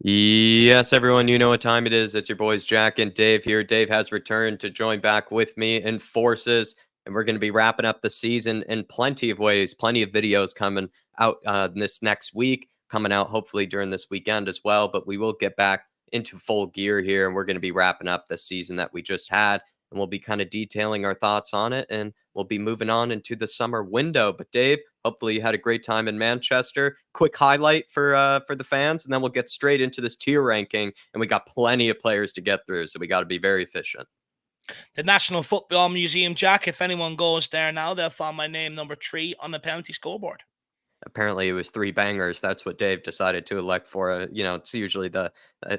Yes, everyone, you know what time it is. It's your boys Jack and Dave here. Dave has returned to join back with me in forces, and we're going to be wrapping up the season in plenty of ways. Plenty of videos coming out this next week, coming out hopefully during this weekend as well. But we will get back into full gear here, and we're going to be wrapping up the season that we just had, and we'll be kind of detailing our thoughts on it, and we'll be moving on into the summer window. But Dave, hopefully you had a great time in Manchester. Quick highlight for the fans, and then we'll get straight into this tier ranking. And we got plenty of players to get through, so we got to be very efficient. The National Football Museum, Jack. If anyone goes there now, they'll find my name number 3 on the penalty scoreboard. Apparently, it was 3 bangers. That's what Dave decided to elect for. It's usually the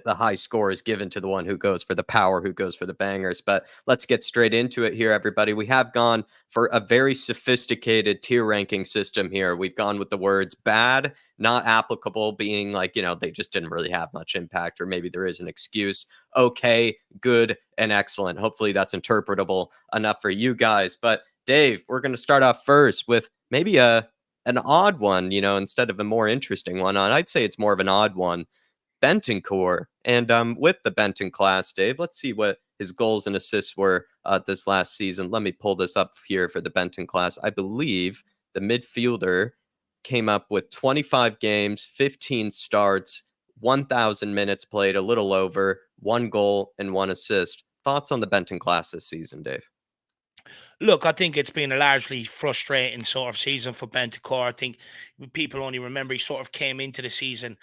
high score is given to the one who goes for the power, who goes for the bangers. But let's get straight into it here, everybody. We have gone for a very sophisticated tier ranking system here. We've gone with the words bad, not applicable, being like, they just didn't really have much impact, or maybe there is an excuse. Okay, good, and excellent. Hopefully, that's interpretable enough for you guys. But Dave, we're going to start off first with maybe an odd one, instead of a more interesting one. And I'd say it's more of an odd one. Bentoncourt. And with the Benton class, Dave, let's see what his goals and assists were this last season. Let me pull this up here for the Benton class. I believe the midfielder came up with 25 games, 15 starts, 1,000 minutes played, a little over, 1 goal and 1 assist. Thoughts on the Benton class this season, Dave? Look, I think it's been a largely frustrating sort of season for Bentancur. I think people only remember he sort of came into the season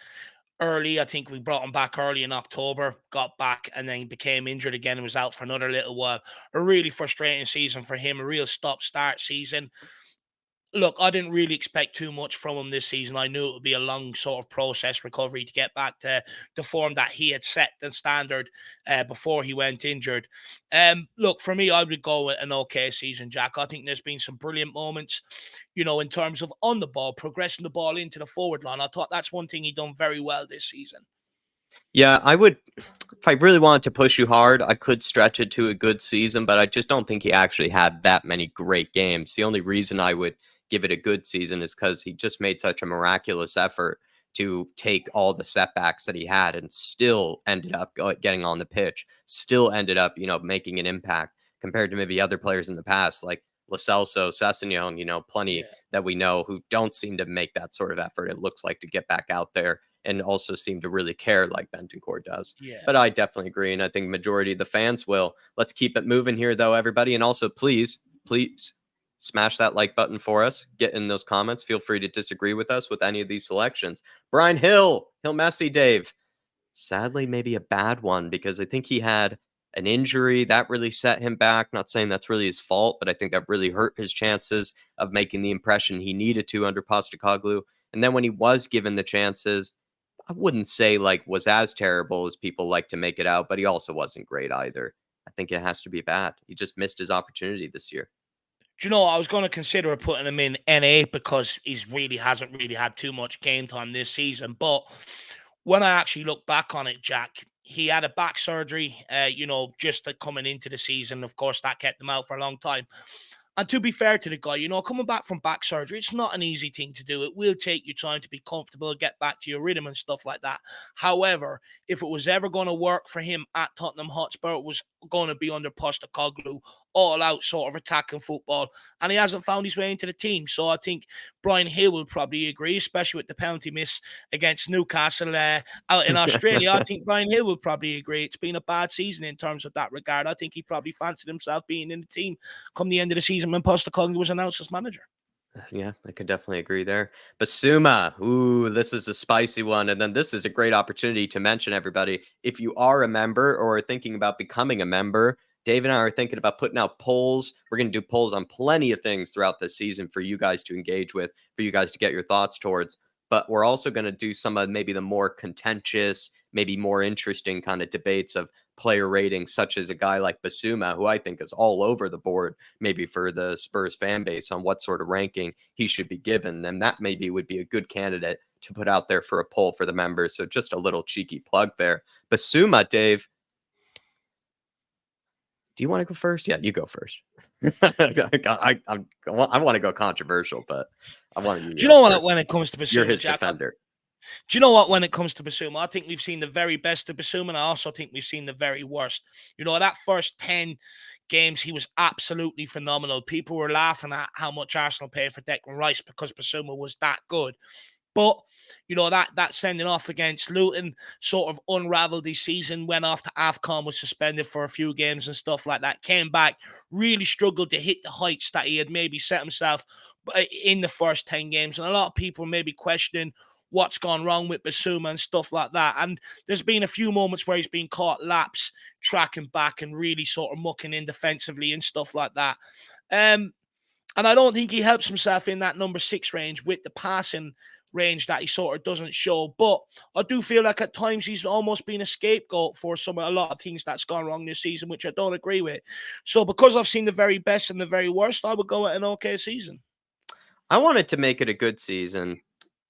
early. I think we brought him back early in October, got back, and then became injured again and was out for another little while. A really frustrating season for him, a real stop-start season. Look, I didn't really expect too much from him this season. I knew it would be a long sort of process recovery to get back to the form that he had set the standard before he went injured. Look, for me, I would go with an okay season, Jack. I think there's been some brilliant moments, in terms of on the ball, progressing the ball into the forward line. I thought that's one thing he done very well this season. Yeah, I would. If I really wanted to push you hard, I could stretch it to a good season, but I just don't think he actually had that many great games. The only reason I would give it a good season is because he just made such a miraculous effort to take all the setbacks that he had and still ended up getting on the pitch, still ended up, making an impact compared to maybe other players in the past, like Lo Celso, Sessegnon, plenty Yeah. that we know who don't seem to make that sort of effort, it looks like, to get back out there and also seem to really care like Bentoncourt does. Yeah. But I definitely agree, and I think majority of the fans will. Let's keep it moving here, though, everybody. And also, please smash that like button for us. Get in those comments. Feel free to disagree with us with any of these selections. Brian Hill Messi, Dave. Sadly, maybe a bad one because I think he had an injury that really set him back. Not saying that's really his fault, but I think that really hurt his chances of making the impression he needed to under Postecoglou. And then when he was given the chances, I wouldn't say like was as terrible as people like to make it out, but he also wasn't great either. I think it has to be bad. He just missed his opportunity this year. Do you know, I was going to consider putting him in NA because he's really hasn't really had too much game time this season. But when I actually look back on it, Jack, he had a back surgery, just coming into the season. Of course, that kept him out for a long time. And to be fair to the guy, coming back from back surgery, it's not an easy thing to do. It will take you time to be comfortable, get back to your rhythm and stuff like that. However, if it was ever going to work for him at Tottenham Hotspur, it was going to be under Postecoglou, all out sort of attacking football. And he hasn't found his way into the team. So I think Brian Hill will probably agree, especially with the penalty miss against Newcastle out in Australia. I think Brian Hill will probably agree. It's been a bad season in terms of that regard. I think he probably fancied himself being in the team come the end of the season when Postecoglou was announced as manager. Yeah, I could definitely agree there. Basuma, ooh, this is a spicy one. And then this is a great opportunity to mention, everybody, if you are a member or are thinking about becoming a member, Dave and I are thinking about putting out polls. We're going to do polls on plenty of things throughout this season for you guys to engage with, for you guys to get your thoughts towards. But we're also going to do some of maybe the more contentious, maybe more interesting kind of debates of player ratings, such as a guy like Basuma, who I think is all over the board, maybe for the Spurs fan base on what sort of ranking he should be given. And that maybe would be a good candidate to put out there for a poll for the members. So just a little cheeky plug there. Basuma, Dave, do you want to go first? Yeah, you go first. I want to go controversial, but I want you to Do you go know what? first. When it comes to You're Basuma, his Jack, defender. Do you know what? When it comes to Basuma, I think we've seen the very best of Basuma, and I also think we've seen the very worst. That first 10 games, he was absolutely phenomenal. People were laughing at how much Arsenal paid for Declan Rice because Basuma was that good. But that sending off against Luton sort of unraveled his season. Went off to AFCON, was suspended for a few games and stuff like that. Came back, really struggled to hit the heights that he had maybe set himself in the first 10 games. And a lot of people may be questioning what's gone wrong with Basuma and stuff like that. And there's been a few moments where he's been caught laps, tracking back and really sort of mucking in defensively and stuff like that. And I don't think he helps himself in that number 6 range with the passing range that he sort of doesn't show. But I do feel like at times he's almost been a scapegoat for a lot of things that's gone wrong this season, which I don't agree with. So because I've seen the very best and the very worst, I would go at an okay season. I wanted to make it a good season.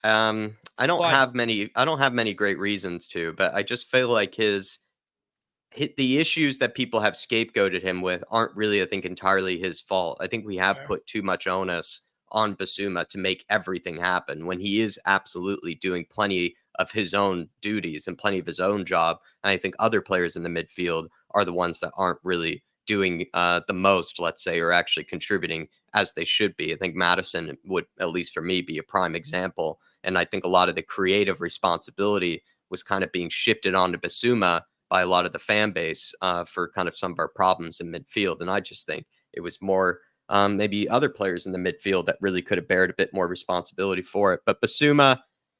I don't Why? have many great reasons to, but I just feel like the issues that people have scapegoated him with aren't really, I think, entirely his fault. I think we have Fair. put too much onus on Basuma to make everything happen when he is absolutely doing plenty of his own duties and plenty of his own job. And I think other players in the midfield are the ones that aren't really doing the most, let's say, or actually contributing as they should be. I think Madison would, at least for me, be a prime example. And I think a lot of the creative responsibility was kind of being shifted onto Basuma by a lot of the fan base for kind of some of our problems in midfield. And I just think it was more maybe other players in the midfield that really could have bared a bit more responsibility for it. But Basuma,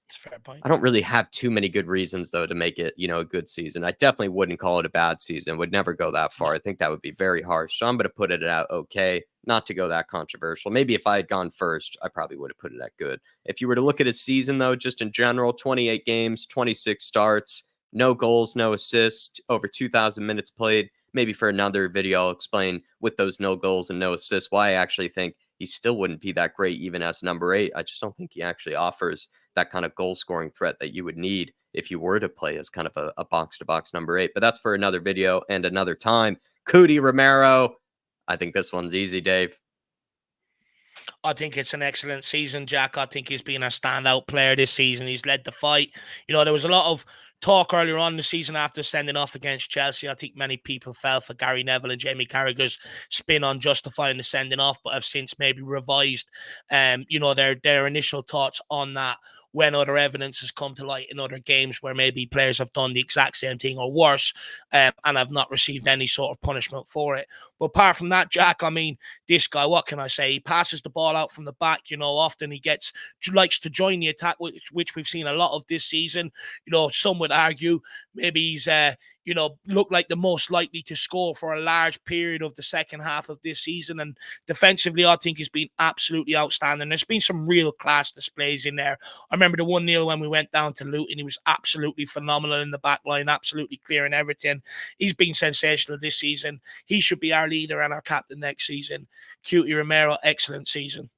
It's a fair point. I don't really have too many good reasons though to make it, a good season. I definitely wouldn't call it a bad season. Would never go that No. far. I think that would be very harsh. So I'm going to put it at okay, not to go that controversial. Maybe if I had gone first, I probably would have put it at good. If you were to look at his season though, just in general, 28 games, 26 starts, no goals, no assists, over 2,000 minutes played. Maybe for another video, I'll explain with those no goals and no assists why I actually think he still wouldn't be that great even as number 8. I just don't think he actually offers that kind of goal scoring threat that you would need if you were to play as kind of a box to box number 8. But that's for another video and another time. Cootie Romero. I think this one's easy, Dave. I think it's an excellent season, Jack. I think he's been a standout player this season. He's led the fight. There was a lot of talk earlier on in the season after sending off against Chelsea. I think many people fell for Gary Neville and Jamie Carragher's spin on justifying the sending off, but have since maybe revised, their initial thoughts on that when other evidence has come to light in other games where maybe players have done the exact same thing or worse, and have not received any sort of punishment for it. But apart from that, Jack, I mean, this guy, what can I say? He passes the ball out from the back. Often he likes to join the attack, which we've seen a lot of this season. Some would argue maybe he's look like the most likely to score for a large period of the second half of this season. And defensively, I think he's been absolutely outstanding. There's been some real class displays in there. I remember the 1-0 when we went down to Luton. He was absolutely phenomenal in the back line, absolutely clearing everything. He's been sensational this season. He should be our leader and our captain next season. Cutie Romero, excellent season.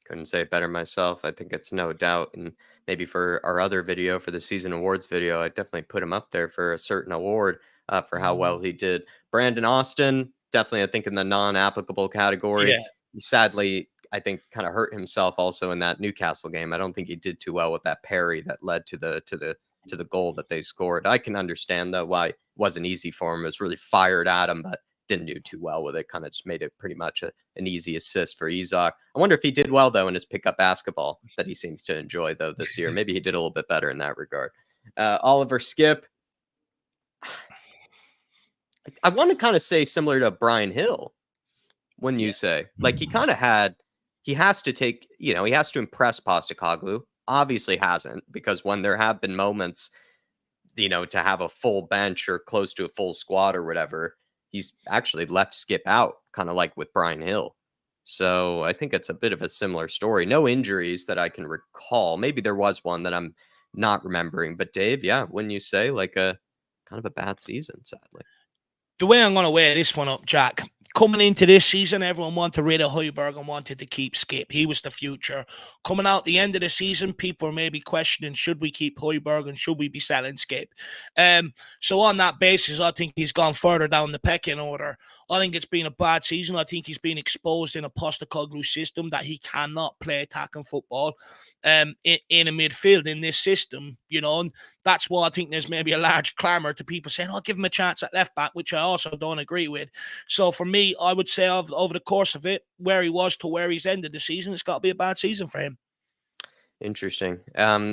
Couldn't say it better myself. I think it's no doubt. And maybe for our other video, for the season awards video, I definitely put him up there for a certain award for how well he did. Brandon Austin, definitely, I think, in the non-applicable category. Yeah. He sadly, I think, kind of hurt himself also in that Newcastle game. I don't think he did too well with that parry that led to the goal that they scored. I can understand though why it wasn't easy for him. It was really fired at him, but didn't do too well with it. Kind of just made it pretty much an easy assist for Isak. I wonder if he did well though in his pickup basketball that he seems to enjoy though this year. Maybe he did a little bit better in that regard. Oliver Skip. I want to kind of say similar to Brian Hill when you say like he has to take, he has to impress Postecoglou. Obviously hasn't, because when there have been moments, to have a full bench or close to a full squad or whatever, he's actually left Skip out, kind of like with Brian Hill. So I think it's a bit of a similar story. No injuries that I can recall. Maybe there was one that I'm not remembering. But Dave, yeah, wouldn't you say like a kind of a bad season, sadly? The way I'm going to weigh this one up, Jack, coming into this season, everyone wanted rid of Højbjerg and wanted to keep Skip. He was the future. Coming out the end of the season, people are maybe questioning, should we keep Højbjerg and should we be selling Skip? So on that basis, I think he's gone further down the pecking order. I think it's been a bad season. I think he's been exposed in a Postecoglou system that he cannot play attacking football in a midfield in this system, and that's why I think there's maybe a large clamour to people saying, give him a chance at left back, which I also don't agree with. So for me, I would say over the course of it, where he was to where he's ended the season, it's got to be a bad season for him. Interesting.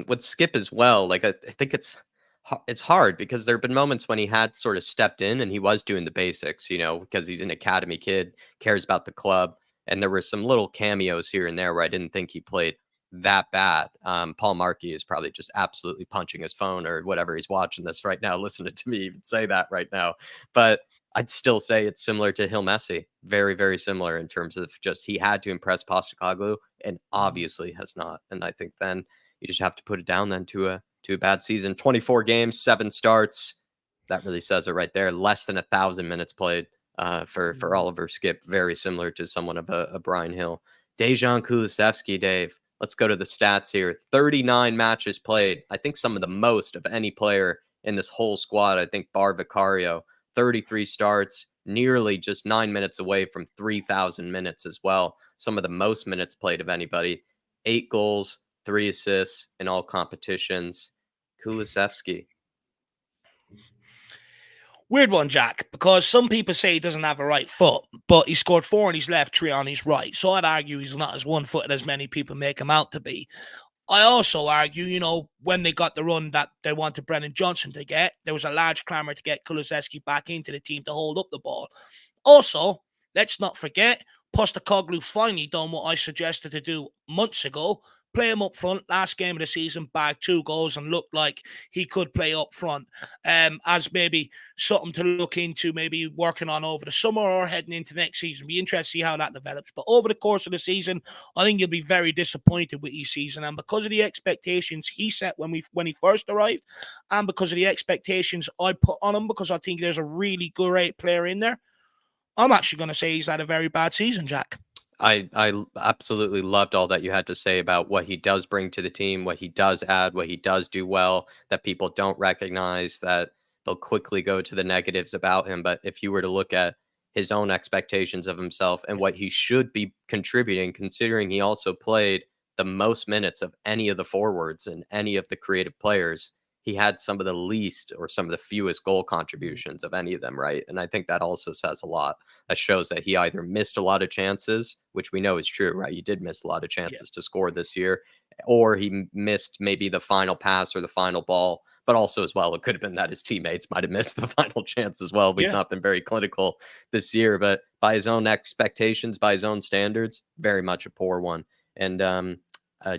With Skip as well, like I think it's hard because there have been moments when he had sort of stepped in and he was doing the basics, because he's an academy kid, cares about the club, and there were some little cameos here and there where I didn't think he played that bad. Paul Markey is probably just absolutely punching his phone or whatever he's watching this right now, listening to me even say that right now. But I'd still say it's similar to Hill Messi, very, very similar in terms of just he had to impress Postecoglou and obviously has not. And I think then you just have to put it down then to a bad season. 24 games, 7 starts. That really says it right there. Less than 1,000 minutes played for Oliver Skip. Very similar to someone of a Brian Hill. Dejan Kulusevski, Dave. Let's go to the stats here. 39 matches played. I think some of the most of any player in this whole squad. I think bar Vicario. 33 starts, nearly just 9 minutes away from 3,000 minutes as well. Some of the most minutes played of anybody. 8 goals, 3 assists in all competitions. Kulusevski. Weird one, Jack, because some people say he doesn't have a right foot, but he scored 4 on his left, 3 on his right. So I'd argue he's not as one-footed as many people make him out to be. I also argue, when they got the run that they wanted Brennan Johnson to get, there was a large clamour to get Kulusevski back into the team to hold up the ball. Also, let's not forget, Postecoglou finally done what I suggested to do months ago. Play him up front. Last game of the season, bagged 2 goals and looked like he could play up front as maybe something to look into, maybe working on over the summer or heading into next season. Be interested to see how that develops. But over the course of the season, I think you'll be very disappointed with his season. And because of the expectations he set when he first arrived, and because of the expectations I put on him, because I think there's a really great player in there, I'm actually going to say he's had a very bad season, Jack. I absolutely loved all that you had to say about what he does bring to the team, what he does add, what he does do well, that people don't recognize, that they'll quickly go to the negatives about him. But if you were to look at his own expectations of himself and what he should be contributing, considering he also played the most minutes of any of the forwards and any of the creative players, he had some of the least or some of the fewest goal contributions of any of them, right? And I think that also says a lot. That shows that he either missed a lot of chances, which we know is true, right? You did miss a lot of chances to score this year, or he missed maybe the final pass or the final ball. But also, as well, it could have been that his teammates might have missed the final chance as well. We've not been very clinical this year, but by his own expectations, by his own standards, very much a poor one. And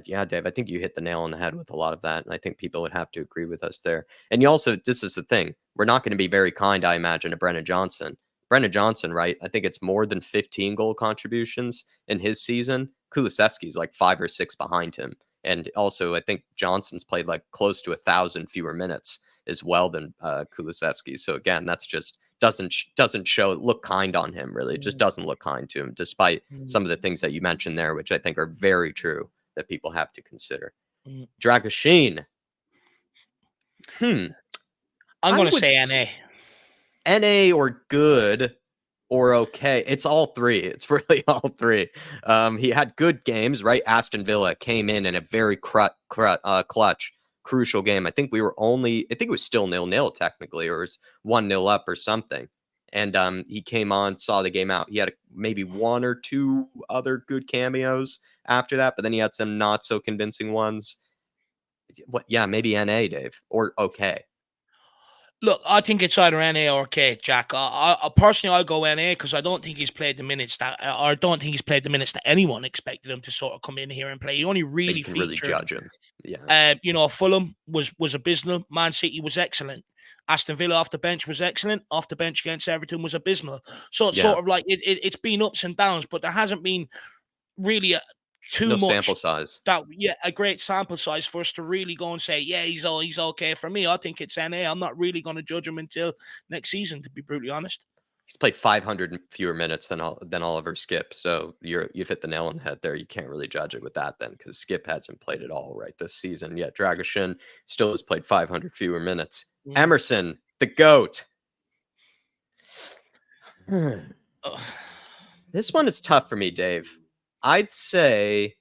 yeah, Dave, I think you hit the nail on the head with a lot of that. And I think people would have to agree with us there. And you also, this is the thing, we're not going to be very kind, I imagine, to Brennan Johnson. Brennan Johnson, right? I think it's more than 15 goal contributions in his season. Kulusevski's like 5 or 6 behind him. And also, I think Johnson's played like close to 1,000 fewer minutes as well than Kulusevski. So again, that's just doesn't look kind on him, really. It just doesn't look kind to him, despite some of the things that you mentioned there, which I think are very true that people have to consider. Dragoshin. I'm I going to would say NA. NA or good or okay. It's all 3. It's really all 3. He had good games, right? Aston Villa came in a very clutch, crucial game. I think it was still 0-0 technically, or it was 1-0 up or something. And he came on, saw the game out. He had maybe 1 or 2 other good cameos after that, but then he had some not so convincing ones. Yeah, maybe NA, Dave, or okay. Look, I think it's either NA or K, Jack. I personally, I'll go NA because I don't think he's played the minutes that anyone expected him to sort of come in here and play. He only really you can featured. Really judge him. Yeah. Fulham was abysmal. Man City was excellent. Aston Villa off the bench was excellent. Off the bench against Everton was abysmal. So it's sort of like it's been ups and downs, but there hasn't been really too much sample size. A great sample size for us to really go and say, yeah, he's okay. For me, I think it's NA. I'm not really going to judge him until next season, to be brutally honest. He's played 500 fewer minutes than Oliver Skip, so you've hit the nail on the head there. You can't really judge it with that then, because Skip hasn't played at all right this season yet. Dragoshin still has played 500 fewer minutes. Emerson, the GOAT. This one is tough for me, Dave. I'd say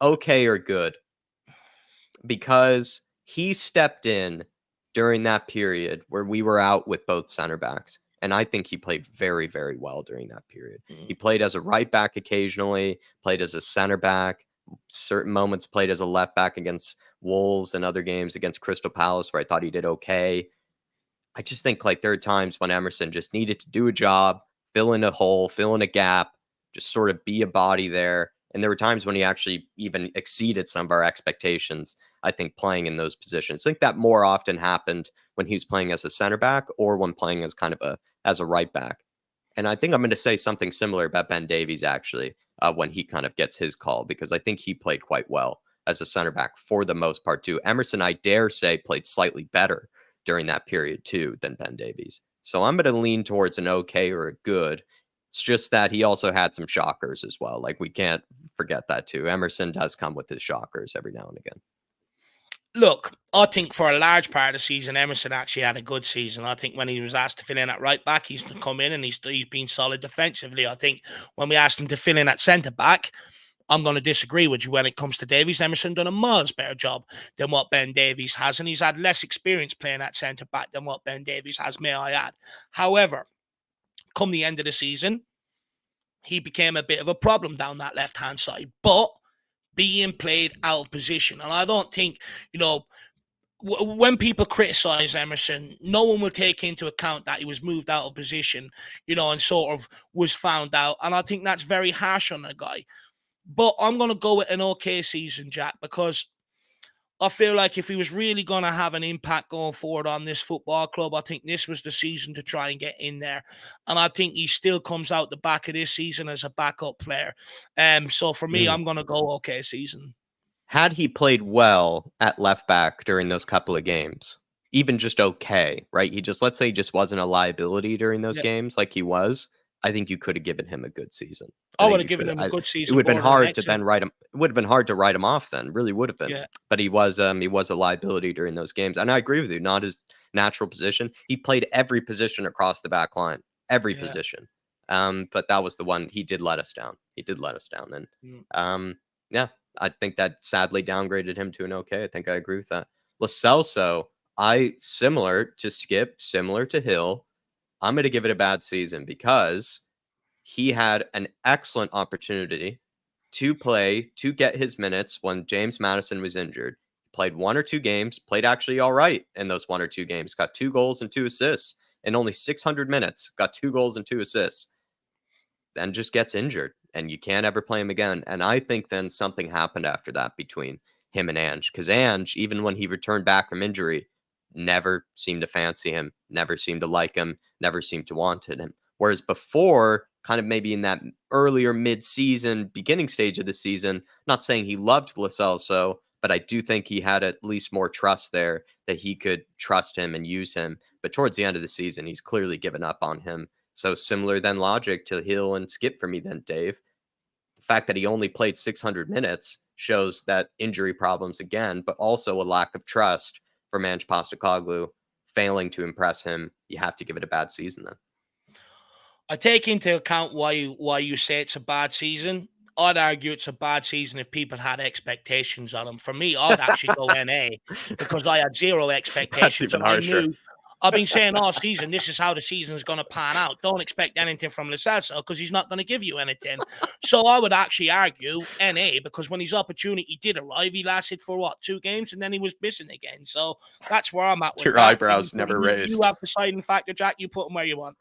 okay or good, because he stepped in during that period where we were out with both center backs. And I think he played very, very well during that period. He played as a right back occasionally, played as a center back, certain moments played as a left back against Wolves and other games against Crystal Palace where I thought he did okay. I just think like there are times when Emerson just needed to do a job, fill in a hole, fill in a gap, just sort of be a body there. And there were times when he actually even exceeded some of our expectations, I think, playing in those positions. I think that more often happened when he was playing as a center back or when playing as kind of as a right back. And I think I'm going to say something similar about Ben Davies, actually, when he kind of gets his call, because I think he played quite well as a center back for the most part, too. Emerson, I dare say, played slightly better during that period, too, than Ben Davies. So I'm going to lean towards an okay or a good. It's just that he also had some shockers as well. Like, we can't forget that, too. Emerson does come with his shockers every now and again. Look, I think for a large part of the season, Emerson actually had a good season. I think when he was asked to fill in at right back, he's come in and he's been solid defensively. I think when we asked him to fill in at centre back, I'm going to disagree with you when it comes to Davies. Emerson done a miles better job than what Ben Davies has, and he's had less experience playing at centre back than what Ben Davies has, may I add. However, come the end of the season, he became a bit of a problem down that left-hand side, but being played out of position. And I don't think, when people criticize Emerson, no one will take into account that he was moved out of position, and sort of was found out. And I think that's very harsh on the guy. But I'm going to go with an okay season, Jack, because I feel like if he was really going to have an impact going forward on this football club, I think this was the season to try and get in there. And I think he still comes out the back of this season as a backup player. So for me, I'm going to go okay season. Had he played well at left back during those couple of games, even just okay, right? Let's say he just wasn't a liability during those games like he was. I think you could have given him a good season. I would have given him a good It season. would have been hard to then write him. It would have been hard to write him off then. Really would have been. Yeah. But he was a liability during those games. And I agree with you. Not his natural position. He played every position across the back line. Every position. But that was the one he did let us down. He did let us down. And yeah, I think that sadly downgraded him to an okay. I think I agree with that. Lo Celso, similar to Skip, similar to Hill, I'm going to give it a bad season because he had an excellent opportunity to get his minutes when James Maddison was injured. Played 1 or 2 games, played actually all right in those 1 or 2 games, got 2 goals and 2 assists in only 600 minutes, got 2 goals and 2 assists, then just gets injured and you can't ever play him again. And I think then something happened after that between him and Ange, because Ange, even when he returned back from injury, never seemed to fancy him, never seemed to like him, never seemed to want him. Whereas before, kind of maybe in that earlier mid-season, beginning stage of the season, not saying he loved Lo Celso, but I do think he had at least more trust there that he could trust him and use him. But towards the end of the season, he's clearly given up on him. So similar then logic to Hill and Skip for me then, Dave. The fact that he only played 600 minutes shows that injury problems again, but also a lack of trust from Ange Postecoglou, failing to impress him. You have to give it a bad season then. I take into account why you say it's a bad season. I'd argue it's a bad season if people had expectations on him. For me, I'd actually go NA because I had zero expectations. That's even harsher. I've been saying all season, this is how the season is going to pan out. Don't expect anything from Lo Celso because he's not going to give you anything. So I would actually argue NA because when his opportunity did arrive, he lasted for 2 games and then he was missing again. So that's where I'm at with Your that. eyebrows never raised. You have deciding factor, Jack. You put him where you want.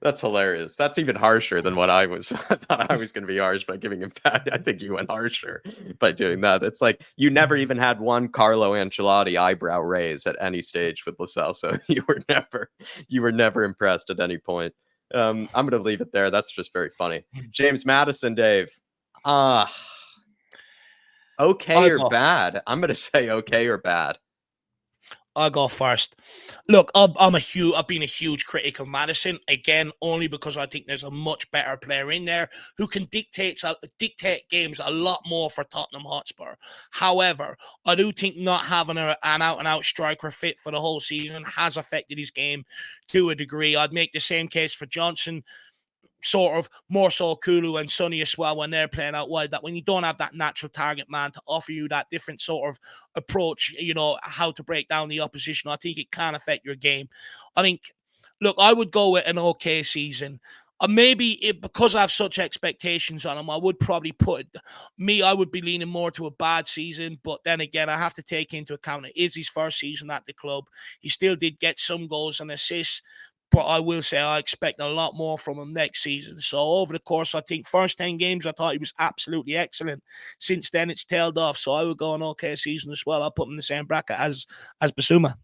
That's hilarious. That's even harsher than what I was. I thought I was going to be harsh by giving him bad. I think you went harsher by doing that. It's like you never even had one Carlo Ancelotti eyebrow raise at any stage with Lo Celso. You were never impressed at any point. I'm going to leave it there. That's just very funny. James Maddison, Dave. Okay or bad? I'm going to say okay or bad. I'll go first. Look, I've been a huge critic of Madison again, only because I think there's a much better player in there who can dictate games a lot more for Tottenham Hotspur. However, I do think not having an out and out striker fit for the whole season has affected his game to a degree. I'd make the same case for Johnson, sort of more so Kulu and Sonny as well when they're playing out wide, that when you don't have that natural target man to offer you that different sort of approach, how to break down the opposition, I think it can affect your game. I think, look, I would go with an okay season. Because I have such expectations on him, I would probably I would be leaning more to a bad season. But then again, I have to take into account it is his first season at the club. He still did get some goals and assists, but I will say I expect a lot more from him next season. So over the course, I think first 10 games, I thought he was absolutely excellent. Since then, it's tailed off. So I would go an okay season as well. I'll put him in the same bracket as Basuma.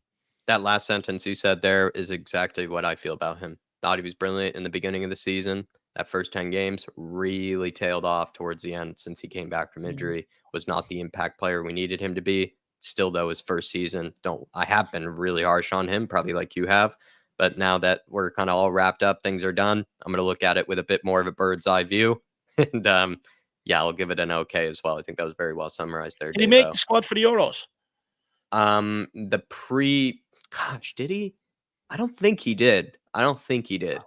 That last sentence you said there is exactly what I feel about him. Thought he was brilliant in the beginning of the season. That first 10 games really tailed off towards the end since he came back from Mhm. injury. Was not the impact player we needed him to be. Still, though, his first season, don't I have been really harsh on him, probably like you have. But now that we're kind of all wrapped up, things are done. I'm going to look at it with a bit more of a bird's eye view. And yeah, I'll give it an okay as well. I think that was very well summarized there, Did he make Davo. the squad for the Euros? The pre Gosh, did he? I don't think he did. I don't think he did.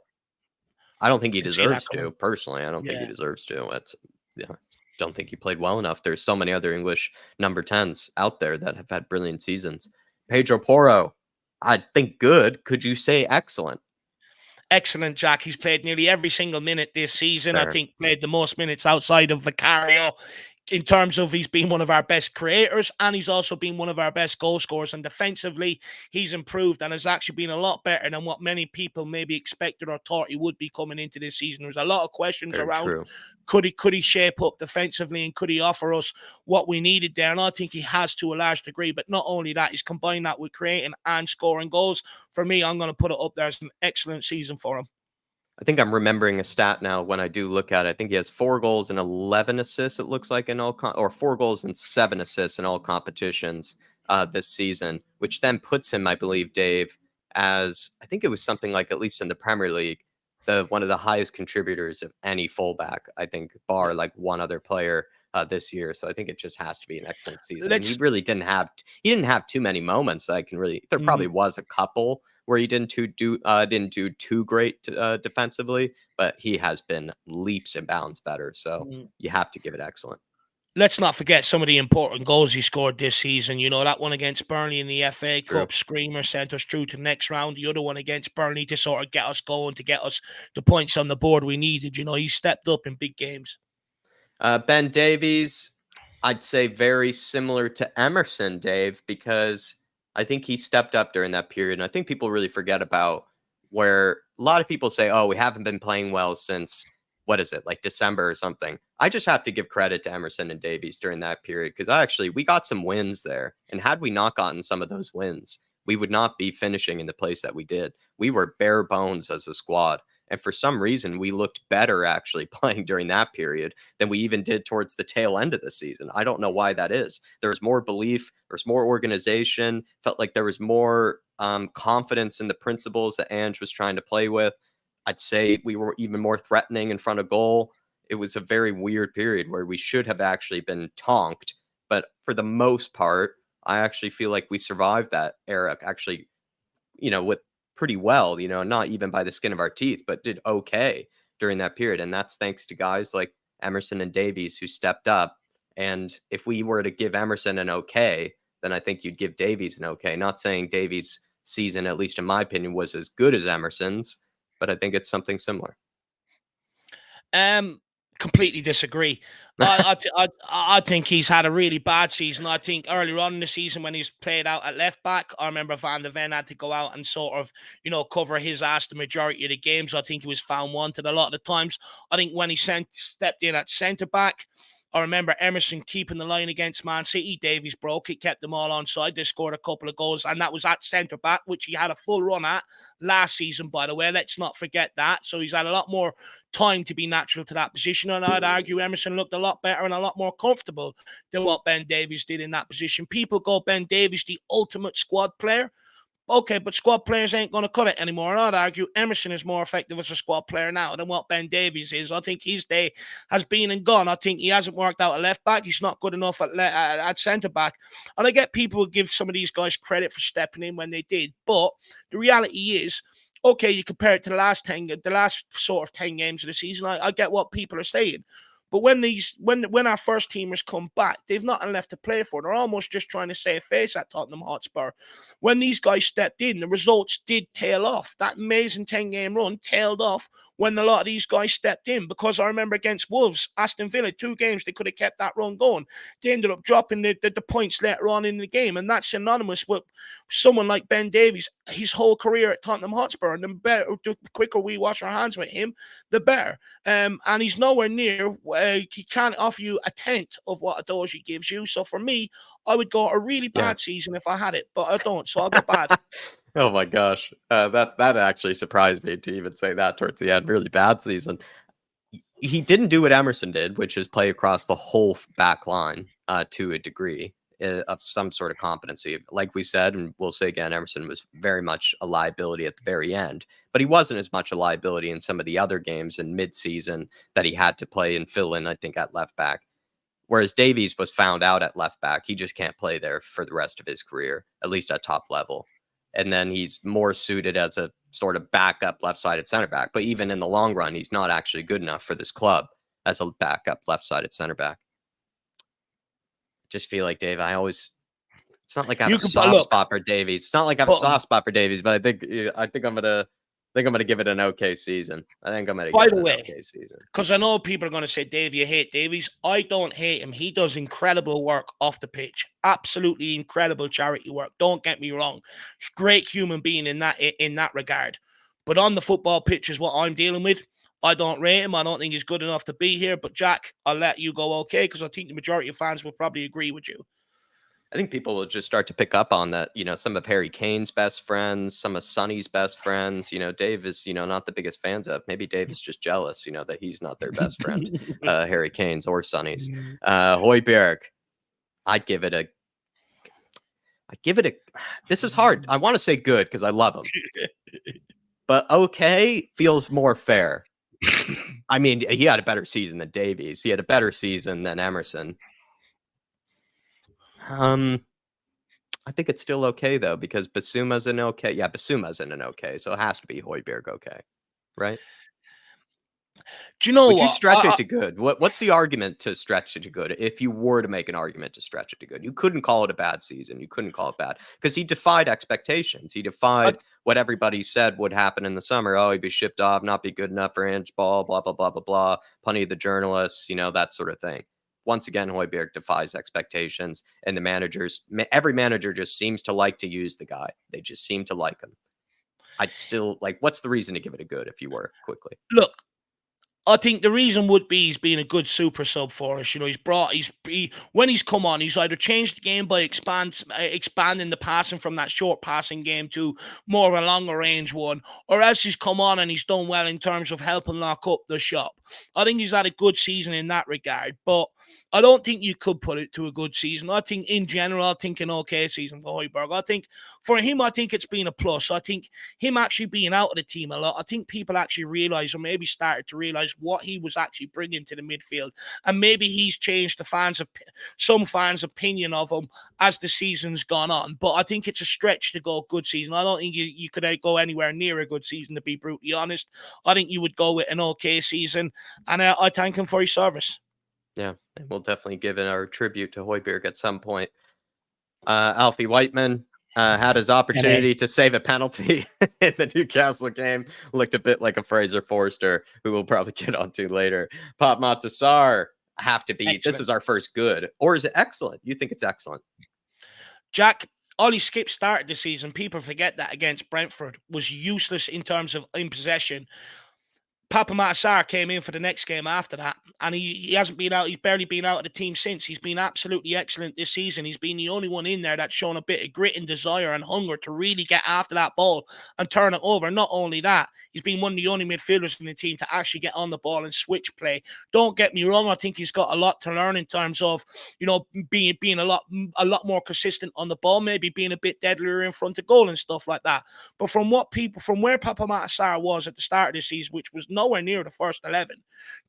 I don't think he Can see that deserves coming. to, personally. I don't think he Yeah. deserves to. That's Yeah. Don't think he played well enough. There's so many other English number 10s out there that have had brilliant seasons. Pedro Porro, I think good. Could you say excellent? Excellent, Jack. He's played nearly every single minute this season. I Fair. think played the most minutes outside of Vicario. In terms of he's been one of our best creators and he's also been one of our best goal scorers. And defensively, he's improved and has actually been a lot better than what many people maybe expected or thought he would be coming into this season. There's a lot of questions Very around true. could he shape up defensively and could he offer us what we needed there? And I think he has to a large degree. But not only that, he's combined that with creating and scoring goals. For me, I'm going to put it up there as an excellent season for him. I think I'm remembering a stat now when I do look at it. I think he has 4 goals and 11 assists, it looks like, in or 4 goals and 7 assists in all competitions this season, which then puts him, I believe, Dave, as I think it was something like, at least in the Premier League, the one of the highest contributors of any fullback, I think, bar Yeah. like one other player this year. So I think it just has to be an excellent season. And he Let's. really didn't have too many moments that I can really. There Mhm. probably was a couple where he didn't do too great defensively, but he has been leaps and bounds better. So Mhm. you have to give it excellent. Let's not forget some of the important goals he scored this season. That one against Burnley in the FA True. Cup, screamer, sent us through to the next round. The other one against Burnley to sort of get us going, to get us the points on the board we needed. He stepped up in big games. Ben Davies, I'd say very similar to Emerson, Dave, because I think he stepped up during that period. And I think people really forget about where a lot of people say, oh, we haven't been playing well since, what is it, like December or something. I just have to give credit to Emerson and Davies during that period because we got some wins there. And had we not gotten some of those wins, we would not be finishing in the place that we did. We were bare bones as a squad. And for some reason, we looked better actually playing during that period than we even did towards the tail end of the season. I don't know why that is. There was more belief, there's more organization, felt like there was more confidence in the principles that Ange was trying to play with. I'd say we were even more threatening in front of goal. It was a very weird period where we should have actually been tonked. But for the most part, I actually feel like we survived that era actually, with pretty well, not even by the skin of our teeth, but did okay during that period. And that's thanks to guys like Emerson and Davies who stepped up. And if we were to give Emerson an okay, then I think you'd give Davies an okay. Not saying Davies' season, at least in my opinion, was as good as Emerson's, but I think it's something similar. Um, Completely disagree. I think he's had a really bad season. I think earlier on in the season when he's played out at left back, I remember Van de Ven had to go out and sort of, cover his ass the majority of the games. I think he was found wanted a lot of the times. I think when he stepped in at centre back, I remember Emerson keeping the line against Man City. Davies broke it, kept them all on side. They scored a couple of goals, and that was at centre back, which he had a full run at last season, by the way. Let's not forget that. So he's had a lot more time to be natural to that position. And I'd argue Emerson looked a lot better and a lot more comfortable than what Ben Davies did in that position. People call Ben Davies the ultimate squad player. Okay, but squad players ain't going to cut it anymore. And I'd argue Emerson is more effective as a squad player now than what Ben Davies is. I think his day has been and gone. I think he hasn't worked out at left back. He's not good enough at centre back. And I get people who give some of these guys credit for stepping in when they did. But the reality is, okay, you compare it to the last sort of 10 games of the season. I get what people are saying. But when our first teamers come back, they've nothing left to play for. They're almost just trying to save face at Tottenham Hotspur. When these guys stepped in, the results did tail off. That amazing 10-game run tailed off when a lot of these guys stepped in, because I remember against Wolves, Aston Villa, 2 games, they could have kept that run going. They ended up dropping the points later on in the game, and that's synonymous with someone like Ben Davies, his whole career at Tottenham Hotspur. And the quicker we wash our hands with him, the better. And he's nowhere near, he can't offer you a tenth of what Adoji gives you. So for me, I would go a really bad season if I had it, but I don't, so I'll go bad. Oh my gosh. That actually surprised me to even say that towards the end. Really bad season. He didn't do what Emerson did, which is play across the whole back line to a degree of some sort of competency. Like we said, and we'll say again, Emerson was very much a liability at the very end, but he wasn't as much a liability in some of the other games in mid-season that he had to play and fill in, I think, at left back. Whereas Davies was found out at left back. He just can't play there for the rest of his career, at least at top level. And then he's more suited as a sort of backup left-sided center back. But even in the long run, he's not actually good enough for this club as a backup left-sided center back. Just feel like Dave, it's not like I have a soft spot for Davies. It's not like I have a soft spot for Davies, but I think I'm gonna give it an okay season. I think I'm gonna give it an okay season. Because I know people are gonna say, Dave, you hate Davies. I don't hate him. He does incredible work off the pitch. Absolutely incredible charity work. Don't get me wrong. Great human being in that regard. But on the football pitch is what I'm dealing with. I don't rate him. I don't think he's good enough to be here. But Jack, I'll let you go okay, because I think the majority of fans will probably agree with you. I think people will just start to pick up on that, some of Harry Kane's best friends, some of Sonny's best friends, Dave is, not the biggest fans of. Maybe Dave is just jealous, that he's not their best friend, Harry Kane's or Sonny's. Højbjerg, I'd give it a, this is hard. I want to say good because I love him. But okay feels more fair. I mean, he had a better season than Davies. He had a better season than Emerson. I think it's still okay though, because Bissouma's an okay. Yeah, Bissouma's in an okay, so it has to be Højbjerg okay, right? Do you know Would you stretch it to good? What's the argument to stretch it to good? If you were to make an argument to stretch it to good, you couldn't call it a bad season. You couldn't call it bad because he defied expectations. He defied what everybody said would happen in the summer. Oh, he'd be shipped off, not be good enough for handball, blah blah blah blah blah. Plenty of the journalists, that sort of thing. Once again, Højbjerg defies expectations, and every manager just seems to like to use the guy. They just seem to like him. I'd still what's the reason to give it a good if you were quickly? Look, I think the reason would be he's been a good super sub for us. When he's come on, he's either changed the game by expanding the passing from that short passing game to more of a longer range one, or else he's come on and he's done well in terms of helping lock up the shop. I think he's had a good season in that regard, but I don't think you could put it to a good season. I think in general, I think an okay season for Højbjerg. I think for him, I think it's been a plus. I think him actually being out of the team a lot, I think people actually realize, or maybe started to realize, what he was actually bringing to the midfield. And maybe he's changed some fans' opinion of him as the season's gone on. But I think it's a stretch to go good season. I don't think you could go anywhere near a good season, to be brutally honest. I think you would go with an okay season. And I thank him for his service. Yeah, and we'll definitely give our tribute to Højbjerg at some point. Alfie Whiteman had his opportunity to save a penalty in the Newcastle game. Looked a bit like a Fraser Forster, who we'll probably get onto later. Pop Matasar, have to be. Excellent. This is our first good. Or is it excellent? You think it's excellent? Jack, Ollie Skip started the season. People forget that against Brentford. Was useless in terms of in possession. Papa Matasar came in for the next game after that, and he hasn't been out. He's barely been out of the team since. He's been absolutely excellent this season. He's been the only one in there that's shown a bit of grit and desire and hunger to really get after that ball and turn it over. Not only that, he's been one of the only midfielders in the team to actually get on the ball and switch play. Don't get me wrong. I think he's got a lot to learn in terms of, being a lot more consistent on the ball, maybe being a bit deadlier in front of goal and stuff like that. But from where Papa Matasar was at the start of the season, which was nowhere near the first 11,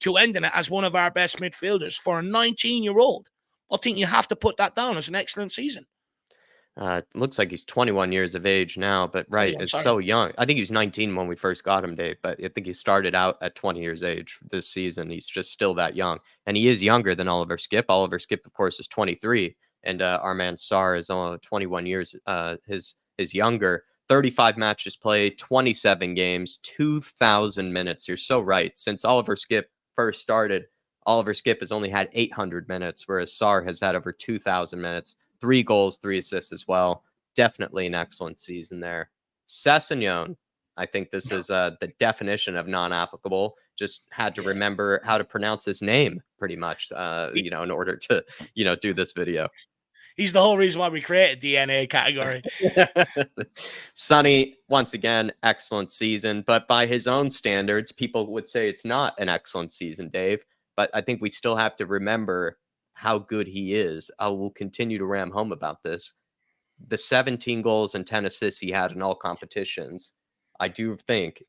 to ending it as one of our best midfielders for a 19-year-old, I think you have to put that down as an excellent season. Looks like he's 21 years of age now, but right, 21, is sorry. so young. I think he was 19 when we first got him, Dave, but I think he started out at 20 years age this season. He's just still that young. And he is younger than Oliver Skip. Oliver Skip, of course, is 23, and our man Sarr is only 21 years his younger. 35 matches played, 27 games, 2,000 minutes. You're so right. Since Oliver Skip first started, Oliver Skip has only had 800 minutes, whereas Sarr has had over 2,000 minutes. 3 goals, 3 assists as well. Definitely an excellent season there. Sessegnon, I think this is the definition of non-applicable. Just had to remember how to pronounce his name pretty much, in order to, do this video. He's the whole reason why we created the NA category. Sonny, once again, excellent season, but by his own standards, people would say it's not an excellent season, Dave. But I think we still have to remember how good he is. I will continue to ram home about this. The 17 goals and 10 assists he had in all competitions, I do think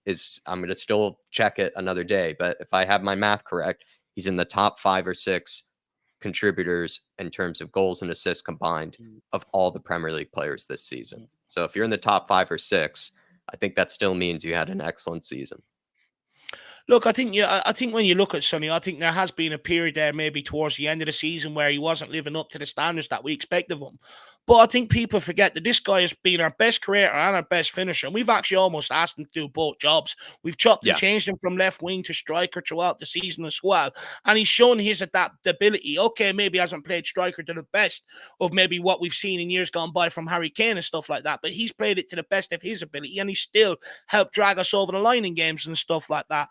I'm going to still check it another day, but if I have my math correct, he's in the top 5 or 6 contributors in terms of goals and assists combined of all the Premier League players this season. So if you're in the top 5 or 6, I think that still means you had an excellent season. Look, I think when you look at Sonny, I think there has been a period there maybe towards the end of the season where he wasn't living up to the standards that we expect of him. But I think people forget that this guy has been our best creator and our best finisher. And we've actually almost asked him to do both jobs. We've chopped and changed him from left wing to striker throughout the season as well. And he's shown his adaptability. Okay, maybe he hasn't played striker to the best of maybe what we've seen in years gone by from Harry Kane and stuff like that. But he's played it to the best of his ability. And he's still helped drag us over the line in games and stuff like that.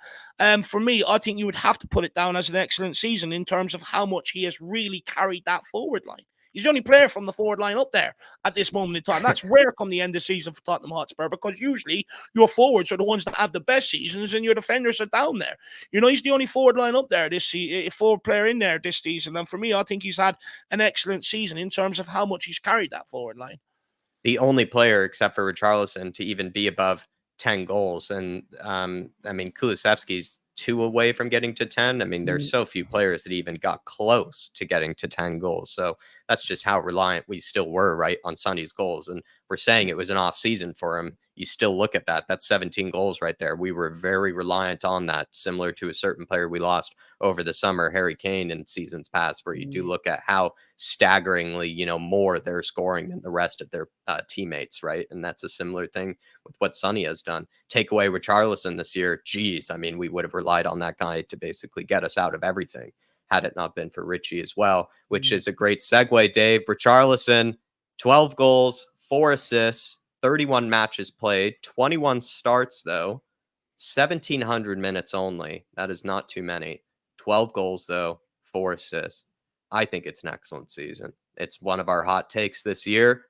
For me, I think you would have to put it down as an excellent season in terms of how much he has really carried that forward line. He's the only player from the forward line up there at this moment in time. That's rare come the end of the season for Tottenham Hotspur, because usually your forwards are the ones that have the best seasons and your defenders are down there. He's the only forward line up there this season, forward player in there this season. And for me, I think he's had an excellent season in terms of how much he's carried that forward line. The only player except for Richarlison to even be above 10 goals. And Kulusevski's 2 away from getting to 10. There's so few players that even got close to getting to 10 goals. So that's just how reliant we still were, right, on Sonny's goals. And we're saying it was an off season for him. You still look at that. That's 17 goals right there. We were very reliant on that, similar to a certain player we lost over the summer, Harry Kane, in seasons past, where you do look at how staggeringly, more they're scoring than the rest of their teammates, right? And that's a similar thing with what Sonny has done. Take away Richarlison this year, geez, we would have relied on that guy to basically get us out of everything had it not been for Richie as well, which is a great segue, Dave. Richarlison, 12 goals, 4 assists, 31 matches played, 21 starts, though, 1,700 minutes only. That is not too many. 12 goals, though, 4 assists. I think it's an excellent season. It's one of our hot takes this year,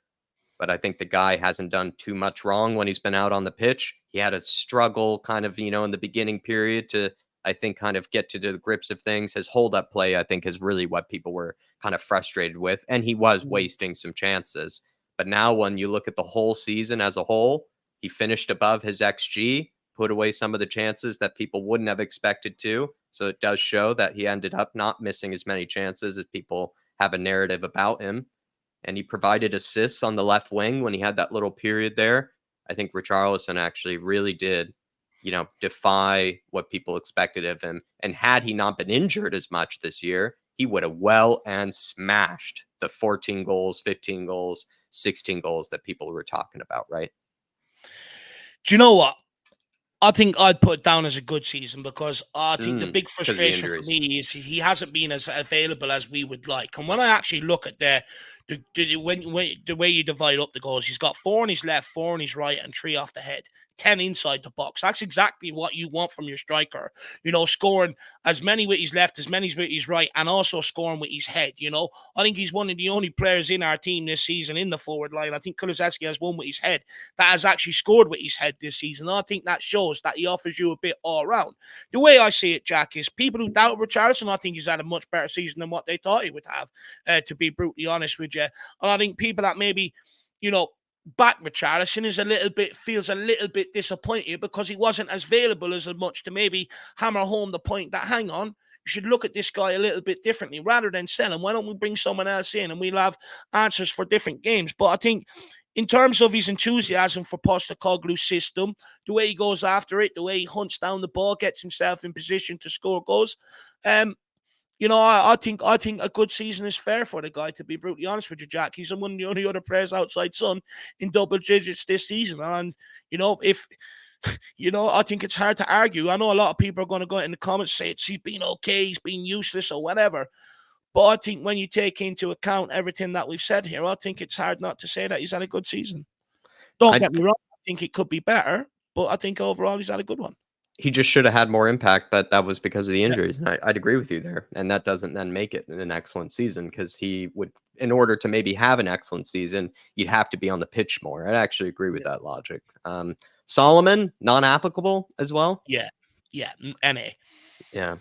but I think the guy hasn't done too much wrong when he's been out on the pitch. He had a struggle kind of, in the beginning period to, I think, kind of get to the grips of things. His hold-up play, I think, is really what people were kind of frustrated with, and he was wasting some chances. But now when you look at the whole season as a whole, he finished above his XG, put away some of the chances that people wouldn't have expected to. So it does show that he ended up not missing as many chances as people have a narrative about him. And he provided assists on the left wing when he had that little period there. I think Richarlison actually really did, defy what people expected of him. And had he not been injured as much this year, he would have well and smashed the 14 goals, 15 goals, 16 goals that people were talking about, right? Do you know what? I think I'd put it down as a good season, because I think the big frustration for me is he hasn't been as available as we would like. And when I actually look at the The way you divide up the goals, he's got 4 on his left, 4 on his right, and 3 off the head. 10 inside the box. That's exactly what you want from your striker. Scoring as many with his left, as many with his right, and also scoring with his head. I think he's one of the only players in our team this season in the forward line. I think Kulusevski has one with his head that has actually scored with his head this season. I think that shows that he offers you a bit all around. The way I see it, Jack, is people who doubt Richarlison, I think he's had a much better season than what they thought he would have, to be brutally honest with you. And I think people that maybe, back Richarlison feels a little bit disappointed because he wasn't as available as much to maybe hammer home the point that, hang on, you should look at this guy a little bit differently rather than sell him. Why don't we bring someone else in and we'll have answers for different games? But I think in terms of his enthusiasm for Postecoglou's system, the way he goes after it, the way he hunts down the ball, gets himself in position to score goals, I think a good season is fair for the guy, to be brutally honest with you, Jack. He's one of the only other players outside Son in double digits this season. And, if I think it's hard to argue. I know a lot of people are going to go in the comments and say he's been okay, he's been useless or whatever. But I think when you take into account everything that we've said here, I think it's hard not to say that he's had a good season. Don't get me wrong. I think it could be better, but I think overall he's had a good one. He just should have had more impact, but that was because of the injuries. And I'd agree with you there. And that doesn't then make it an excellent season because he would, in order to maybe have an excellent season, you'd have to be on the pitch more. I actually agree with that logic. Solomon, non-applicable as well. Yeah, NA. Yeah,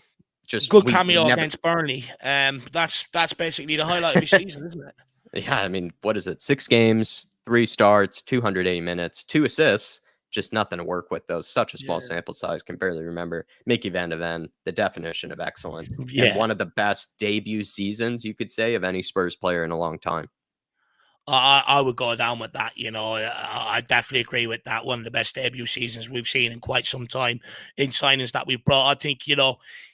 just good cameo against Burnley. That's basically the highlight of his season, isn't it? Yeah, I mean, what is it? 6 games, 3 starts, 280 minutes, 2 assists. Just nothing to work with, though. Such a small sample size, can barely remember. Mickey Van de Ven, the definition of excellent. And one of the best debut seasons, you could say, of any Spurs player in a long time. I would go down with that. I definitely agree with that. One of the best debut seasons we've seen in quite some time in signings that we've brought. I think,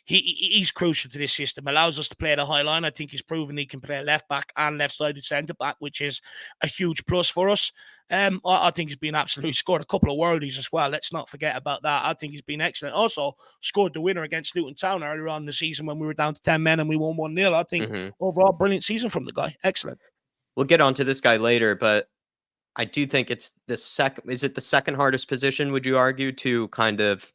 he's crucial to this system. Allows us to play the high line. I think he's proven he can play left back and left-sided centre back, which is a huge plus for us. I think he's been absolutely scored a couple of worldies as well. Let's not forget about that. I think he's been excellent. Also scored the winner against Luton Town earlier on in the season when we were down to 10 men and we won 1-0. I think overall brilliant season from the guy. Excellent. We'll get onto this guy later, but I do think it's the second. Is it the second hardest position, would you argue, to kind of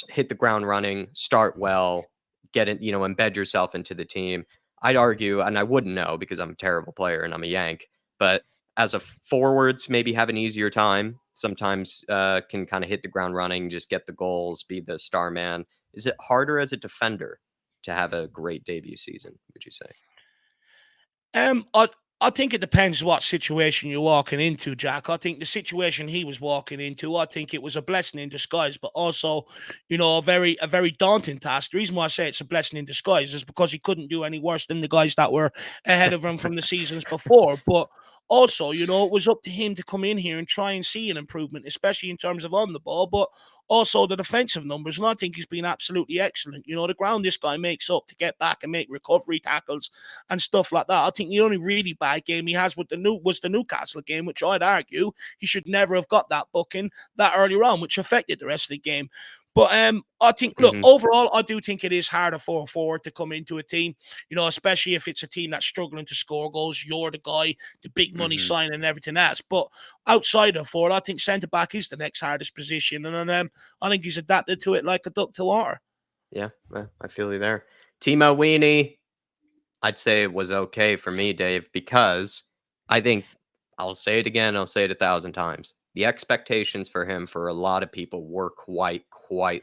hit the ground running, start well, get it, embed yourself into the team? I'd argue, and I wouldn't know because I'm a terrible player and I'm a Yank, but as a forwards, maybe have an easier time. Sometimes can kind of hit the ground running, just get the goals, be the star man. Is it harder as a defender to have a great debut season, would you say? I think it depends what situation you're walking into, Jack. I think the situation he was walking into, I think it was a blessing in disguise, but also, a very daunting task. The reason why I say it's a blessing in disguise is because he couldn't do any worse than the guys that were ahead of him from the seasons before. But also, it was up to him to come in here and try and see an improvement, especially in terms of on the ball, but also the defensive numbers. And I think he's been absolutely excellent. The ground this guy makes up to get back and make recovery tackles and stuff like that. I think the only really bad game he has was the Newcastle game, which I'd argue he should never have got that booking that earlier on, which affected the rest of the game. But I think, look, overall, I do think it is harder for a forward to come into a team, especially if it's a team that's struggling to score goals. You're the guy, the big money sign and everything else. But outside of forward, I think centre-back is the next hardest position. And I think he's adapted to it like a duck to water. Yeah, I feel you there. Timo Weenie, I'd say it was okay for me, Dave, because I think, I'll say it again, I'll say it 1,000 times. The expectations for him for a lot of people were quite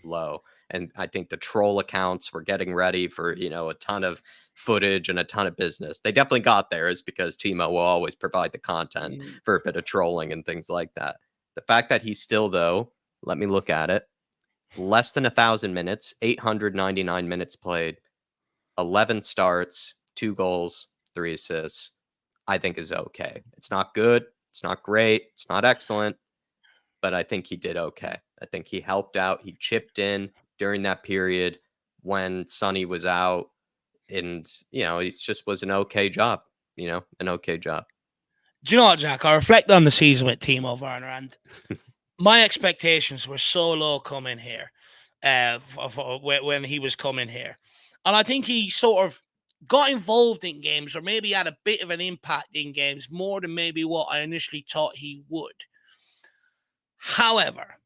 low. And I think the troll accounts were getting ready for, a ton of footage and a ton of business. They definitely got there is because Timo will always provide the content for a bit of trolling and things like that. The fact that he's still, though, let me look at it, less than 1,000 minutes, 899 minutes played, 11 starts, 2 goals, 3 assists, I think is okay. It's not good. It's not great. It's not excellent. But I think he did okay. I think he helped out. He chipped in during that period when Sonny was out. And, it just was an okay job. An okay job. Do you know what, Jack? I reflect on the season with Timo Werner, and my expectations were so low coming here when he was coming here. And I think he sort of got involved in games, or maybe had a bit of an impact in games more than maybe what I initially thought he would. However,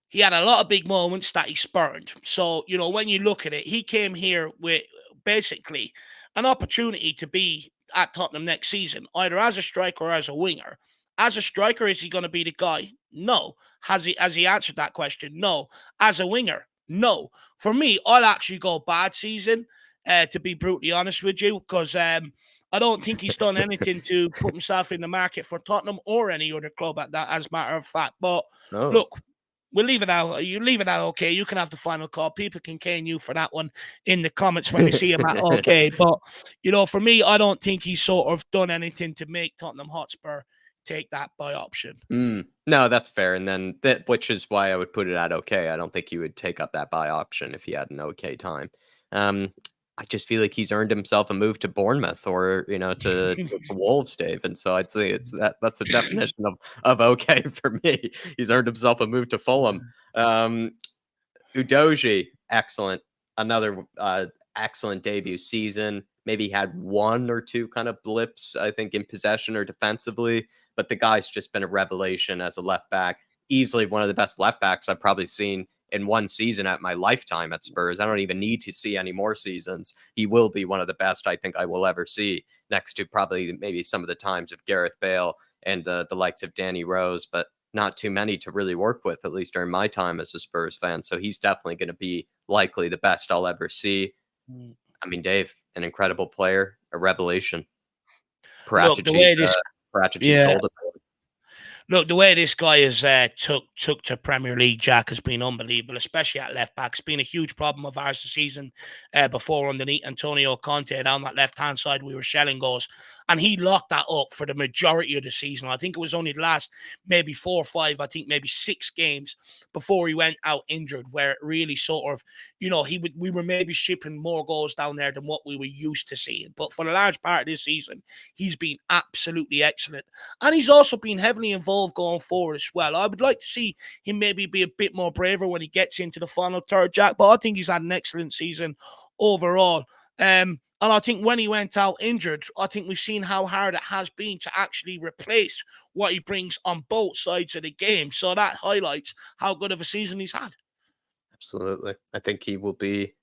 he had a lot of big moments that he spurned. So, when you look at it, he came here with basically an opportunity to be at Tottenham next season, either as a striker or as a winger. As a striker, is he going to be the guy? No. Has he answered that question? No. As a winger? No. For me, I'll actually go bad season, to be brutally honest with you, because I don't think he's done anything to put himself in the market for Tottenham or any other club at that, as a matter of fact. But Oh. look, we'll leave it out. You leave it out, okay. You can have the final call. People can cane you for that one in the comments when they see him at okay. But, for me, I don't think he's sort of done anything to make Tottenham Hotspur take that buy option. No, that's fair. And then which is why I would put it at okay. I don't think you would take up that buy option if he had an okay time. Um, I just feel like he's earned himself a move to Bournemouth or to Wolves, Dave. And so I'd say that's the definition of okay for me. He's earned himself a move to Fulham. Udoji, excellent. Another excellent debut season. Maybe had one or two kind of blips, I think, in possession or defensively, but the guy's just been a revelation as a left back. Easily one of the best left backs I've probably seen in one season at my lifetime at Spurs. I don't even need to see any more seasons. He will be one of the best I think I will ever see, next to probably maybe some of the times of Gareth Bale and the likes of Danny Rose, but not too many to really work with, at least during my time as a Spurs fan. So he's definitely going to be likely the best I'll ever see. I mean, Dave, an incredible player, a revelation. Look, the way this, Paratici's yeah, golden. Look, the way this guy has took to Premier League, Jack, has been unbelievable, especially at left back. It's been a huge problem of ours this season. Before, underneath Antonio Conte, down that left hand side, we were shelling goals, and he locked that up for the majority of the season. I think it was only the last maybe 4 or 5, I think maybe 6 games before he went out injured, where it really sort of, we were maybe shipping more goals down there than what we were used to seeing. But for the large part of this season, he's been absolutely excellent. And he's also been heavily involved going forward as well. I would like to see him maybe be a bit more braver when he gets into the final third, Jack, but I think he's had an excellent season overall. And I think when he went out injured, I think we've seen how hard it has been to actually replace what he brings on both sides of the game. So that highlights how good of a season he's had. Absolutely. I think he will be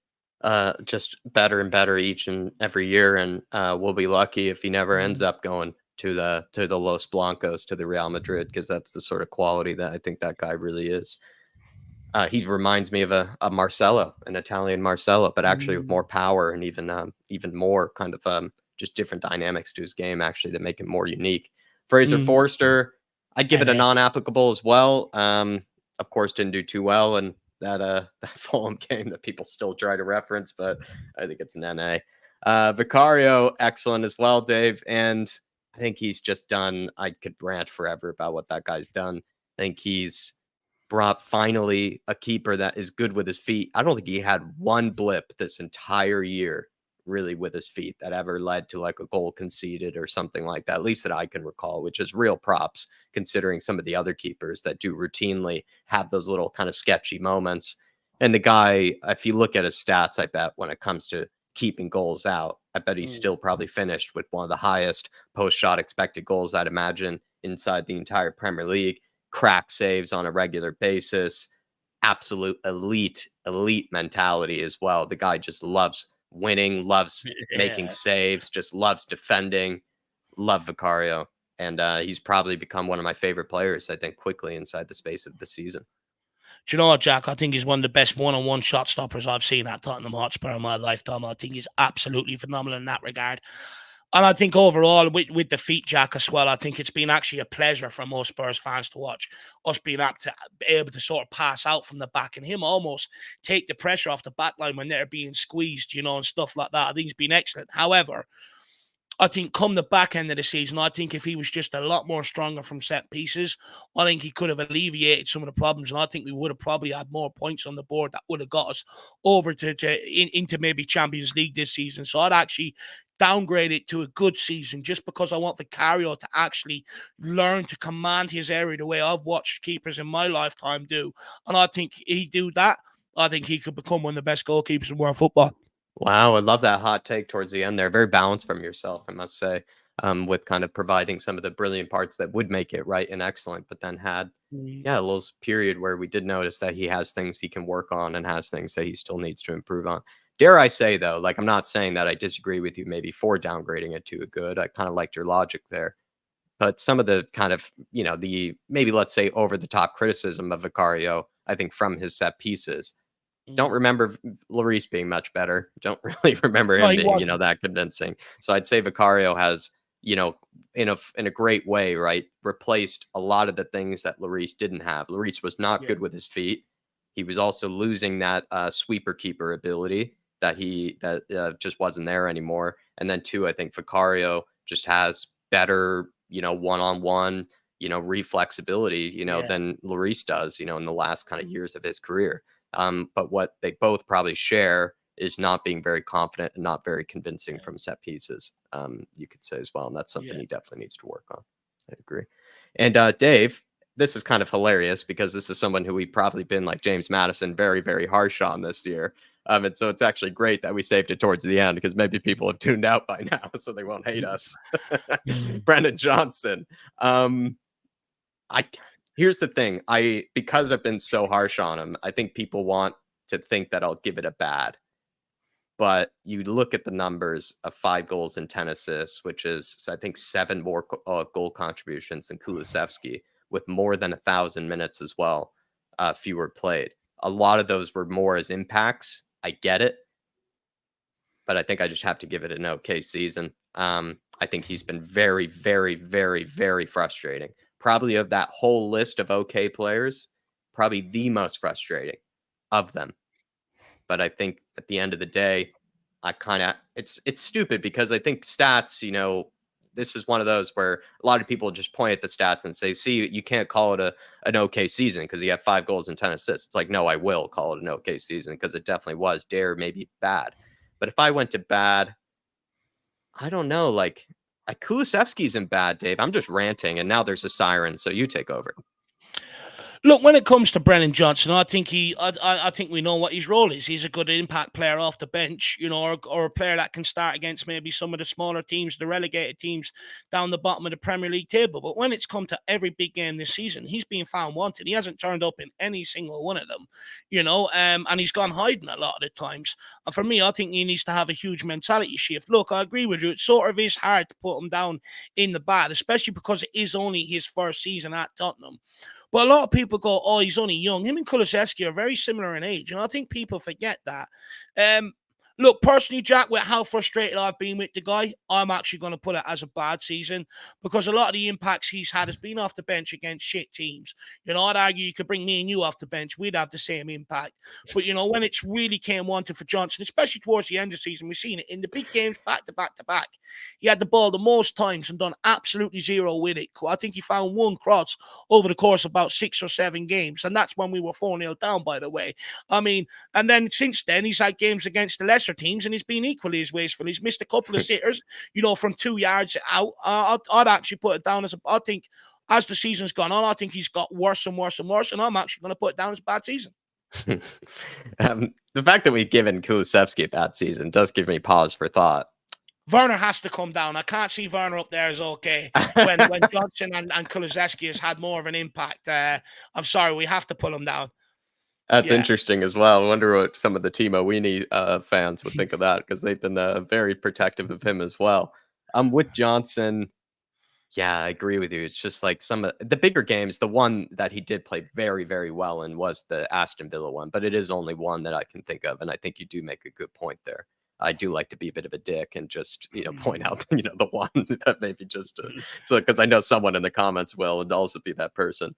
just better and better each and every year, and we'll be lucky if he never ends up going to the Los Blancos, to the Real Madrid, because that's the sort of quality that I think that guy really is. He reminds me of a Marcelo, an Italian Marcelo, but actually with more power and even more kind of just different dynamics to his game, actually, that make him more unique. Fraser Forster, I'd give it a NA. non-applicable as well. Of course, didn't do too well in that that Fulham game that people still try to reference, but I think it's an NA. Vicario, excellent as well, Dave, and I think he's just done. I could rant forever about what that guy's done. I think he's brought finally a keeper that is good with his feet. I don't think he had one blip this entire year really with his feet that ever led to like a goal conceded or something like that, at least that I can recall, which is real props considering some of the other keepers that do routinely have those little kind of sketchy moments. And the guy, if you look at his stats, I bet when it comes to keeping goals out, I bet he's still probably finished with one of the highest post shot expected goals, I'd imagine, inside the entire Premier League. Crack saves on a regular basis, absolute elite mentality as well. The guy just loves winning, loves making Yeah. saves, just loves defending. Love Vicario, and he's probably become one of my favorite players, I think, quickly inside the space of the season. Do you know what, Jack? I think he's one of the best one-on-one shot stoppers I've seen at Tottenham Hotspur in my lifetime. I think he's absolutely phenomenal in that regard. And I think overall, with the feet, Jack, as well, I think it's been actually a pleasure for most Spurs fans to watch us being able to sort of pass out from the back and him almost take the pressure off the back line when they're being squeezed, and stuff like that. I think he's been excellent. However, I think come the back end of the season, I think if he was just a lot more stronger from set pieces, I think he could have alleviated some of the problems. And I think we would have probably had more points on the board that would have got us over into maybe Champions League this season. So I'd actually downgrade it to a good season just because I want Vicario to actually learn to command his area the way I've watched keepers in my lifetime do. And I think he'd do that. I think he could become one of the best goalkeepers in world football. Wow, I love that hot take towards the end there. Very balanced from yourself, I must say, with kind of providing some of the brilliant parts that would make it right and excellent, but then had, Mm, yeah, a little period where we did notice that he has things he can work on and has things that he still needs to improve on. Dare I say, though, like, I'm not saying that I disagree with you maybe for downgrading it to a good. I kind of liked your logic there. But some of the kind of, the maybe let's say over the top criticism of Vicario, I think from his set pieces don't mm. remember Lloris being much better. Don't really remember No, him he being, wasn't. that convincing. So I'd say Vicario has, in a great way, right, replaced a lot of the things that Lloris didn't have. Lloris was not Yeah, good with his feet. He was also losing that sweeper keeper ability that just wasn't there anymore. And then two, I think Vicario just has better, one on one, reflexibility, yeah, than Lloris does, in the last kind of years of his career. But what they both probably share is not being very confident and not very convincing yeah, from set pieces. You could say as well, and that's something yeah. he definitely needs to work on. I agree. And Dave, this is kind of hilarious because this is someone who we've probably been like James Madison very, very harsh on this year. And so it's actually great that we saved it towards the end because maybe people have tuned out by now, so they won't hate us. Brendan Johnson. Um, I Here's the thing. Because I've been so harsh on him, I think people want to think that I'll give it a bad. But you look at the numbers of 5 goals and 10 assists, which is I think 7 more goal contributions than Kulusevski, with more than 1,000 minutes as well, fewer played. A lot of those were more as impacts. I get it, but I think I just have to give it an okay season. I think he's been very, very, very, very frustrating. Probably of that whole list of okay players, probably the most frustrating of them. But I think at the end of the day, I kind of it's stupid because I think stats, this is one of those where a lot of people just point at the stats and say, "See, you can't call it an okay season because you have 5 goals and 10 assists." It's like, no, I will call it an okay season because it definitely was. Dare maybe bad, but if I went to bad, I don't know. Like, Kulusevski's in bad, Dave. I'm just ranting, and now there's a siren, so you take over. Look, when it comes to Brennan Johnson, I think we know what his role is. He's a good impact player off the bench, or a player that can start against maybe some of the smaller teams, the relegated teams down the bottom of the Premier League table. But when it's come to every big game this season, he's been found wanted. He hasn't turned up in any single one of them, and he's gone hiding a lot of the times. And for me, I think he needs to have a huge mentality shift. Look, I agree with you. It sort of is hard to put him down in the bad, especially because it is only his first season at Tottenham. But a lot of people go, "Oh, he's only young." Him and Kulusevski are very similar in age, and I think people forget that. Um, Look, personally, Jack, with how frustrated I've been with the guy, I'm actually going to put it as a bad season because a lot of the impacts he's had has been off the bench against shit teams. I'd argue you could bring me and you off the bench, we'd have the same impact. But when it's really came wanted for Johnson, especially towards the end of the season, we've seen it in the big games back to back to back. He had the ball the most times and done absolutely zero with it. I think he found one cross over the course of about 6 or 7 games. And that's when we were 4-0 down, by the way. I mean, and then since then, he's had games against the lesser teams and he's been equally as wasteful. He's missed a couple of sitters, from 2 yards out. I'd actually put it down I think as the season's gone on, I think he's got worse and worse and worse. And I'm actually going to put it down as a bad season. The fact that we've given Kulusevski a bad season does give me pause for thought. Werner has to come down. I can't see Werner up there as okay when Johnson and Kulusevski has had more of an impact. I'm sorry, we have to pull him down. That's Yeah. interesting as well. I wonder what some of the Timo Weenie fans would think of that because they've been very protective of him as well. With Johnson, yeah, I agree with you. It's just like some of the bigger games. The one that he did play very, very well in was the Aston Villa one, but it is only one that I can think of, and I think you do make a good point there. I do like to be a bit of a dick and just point out the one that maybe just so because I know someone in the comments will and also be that person.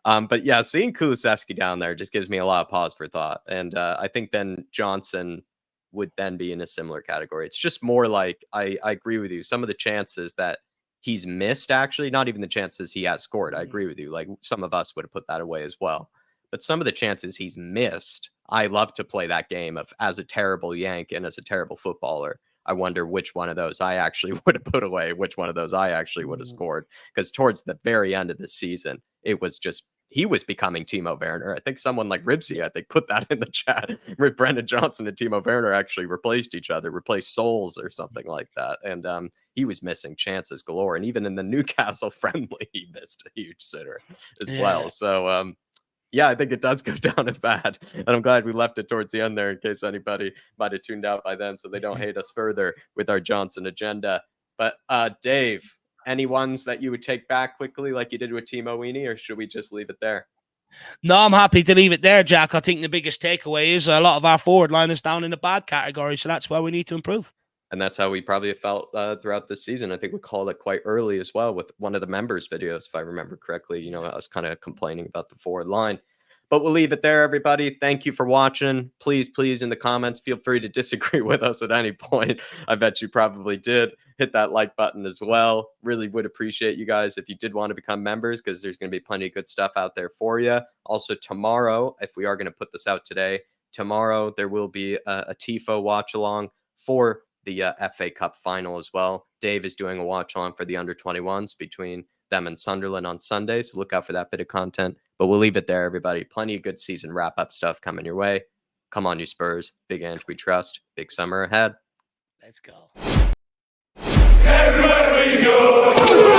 But yeah, seeing Kulusevski down there just gives me a lot of pause for thought. And I think then Johnson would then be in a similar category. It's just more like I agree with you. Some of the chances that he's missed, actually, not even the chances he has scored. I agree with you. Like some of us would have put that away as well. But some of the chances he's missed, I love to play that game of as a terrible Yank and as a terrible footballer. I wonder which one of those I actually would have put away, which one of those I actually would have scored. Because towards the very end of the season, it was just he was becoming Timo Werner. I think someone like Ribsy, I think, put that in the chat. Brendan Johnson and Timo Werner actually replaced each other, replaced souls or something like that. And he was missing chances galore. And even in the Newcastle friendly, he missed a huge sitter as well. So yeah, I think it does go down as bad. And I'm glad we left it towards the end there in case anybody might have tuned out by then so they don't hate us further with our Johnson agenda. But Dave, any ones that you would take back quickly like you did with Timo Weenie, or should we just leave it there? No, I'm happy to leave it there, Jack. I think the biggest takeaway is a lot of our forward line is down in the bad category, so that's where we need to improve. And that's how we probably have felt throughout this season. I think we called it quite early as well with one of the members' videos, if I remember correctly. You know, I was kind of complaining about the forward line. But we'll leave it there, everybody. Thank you for watching. Please, please, in the comments, feel free to disagree with us at any point. I bet you probably did. Hit that like button as well. Really would appreciate you guys if you did want to become members, because there's going to be plenty of good stuff out there for you. Also, tomorrow, if we are going to put this out today, tomorrow there will be a TIFO watch along for the FA Cup final as well. Dave is doing a watch along for the under 21s between them and Sunderland on Sunday. So look out for that bit of content. But we'll leave it there, everybody. Plenty of good season wrap-up stuff coming your way. Come on, you Spurs. Big Ange we trust. Big summer ahead. Let's go. Everywhere we go.